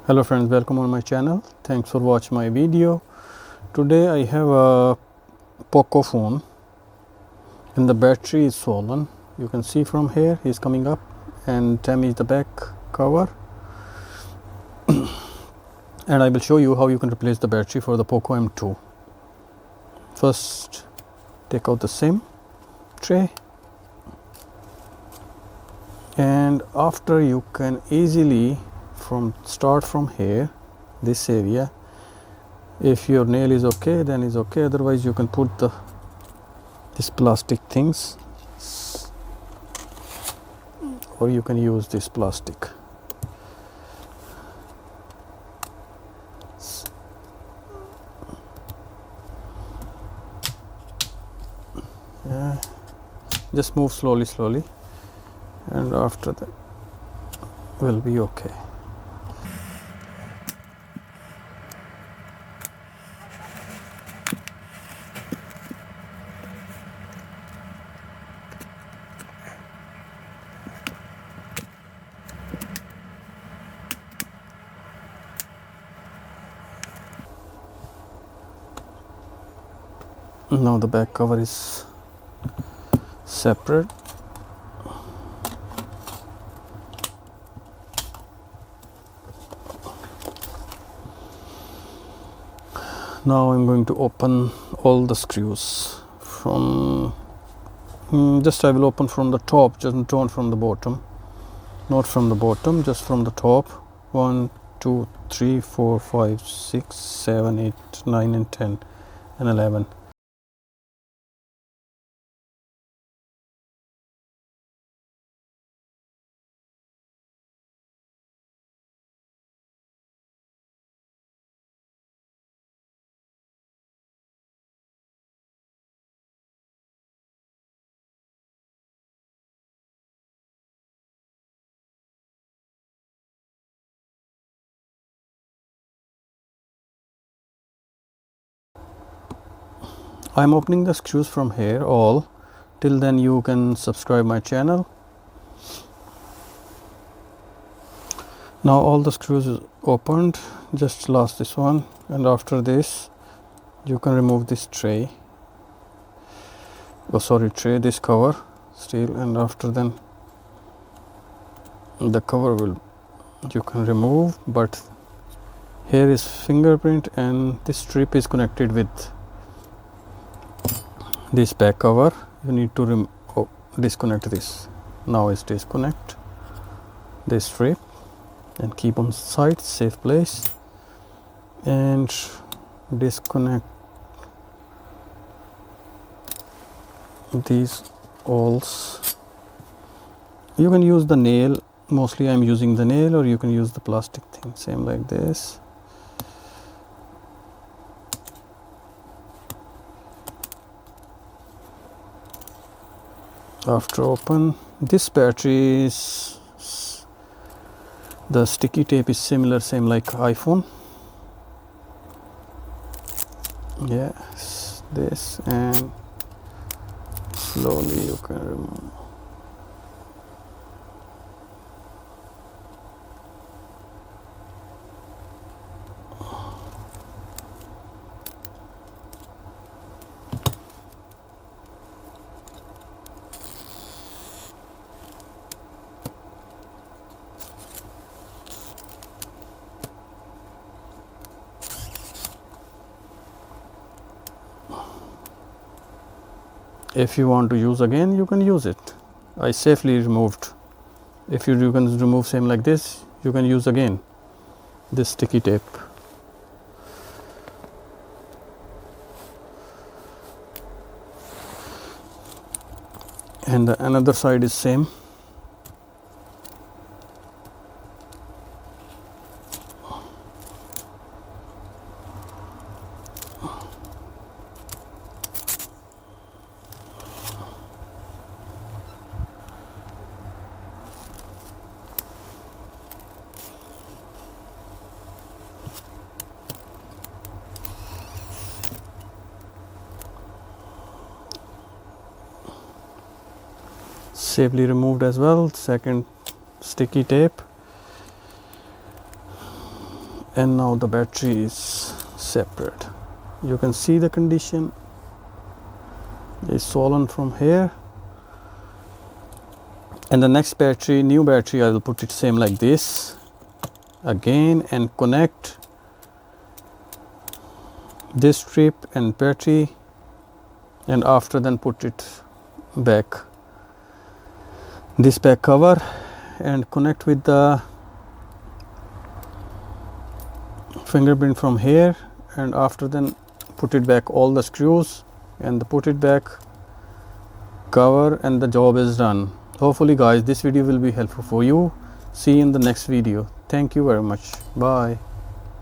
Hello friends, welcome on my channel. Thanks for watching my video. Today I have a Poco phone and the battery is swollen. You can see from here he's coming up and damaged the back cover. And I will show you how you can replace the battery for the Poco M2. First take out the SIM tray, and after you can easily start from here, this area. If your nail is okay, then is okay, otherwise you can put this plastic things, or you can use this plastic. Yeah, just move slowly, and after that will be okay. Now the back cover is separate. Now I'm going to open all the screws from just I will open from the top, just don't from the bottom, not from the bottom, just from the top. 1 2 3 4 5 6 7 8 9 and 10 and 11. I'm opening the screws from here all. Till then you can subscribe my channel. Now all the screws is opened, just last this one, and after this you can remove this tray, this cover still, and after then the cover will you can remove, but here is fingerprint and this strip is connected with this back cover. You need to disconnect this. Now is disconnect this strip and keep on side, safe place, and disconnect these holes. You can use the nail, mostly I'm using the nail, or you can use the plastic thing, same like this. After open this battery is, the sticky tape is same like iPhone. Yes, this, and slowly you can remove. If you want to use again, you can use it. I safely removed. If you can remove same like this, you can use again this sticky tape. And the another side is same. Safely removed as well. Second sticky tape. and now the battery is separate. You can see the condition is swollen from here. And the next battery, new battery, I will put it same like this again and connect this strip and battery, and after then put it back, this back cover, and connect with the fingerprint from here, and after then put it back all the screws and put it back cover, and the job is done. Hopefully guys this video will be helpful for you. See you in the next video. Thank you very much. Bye.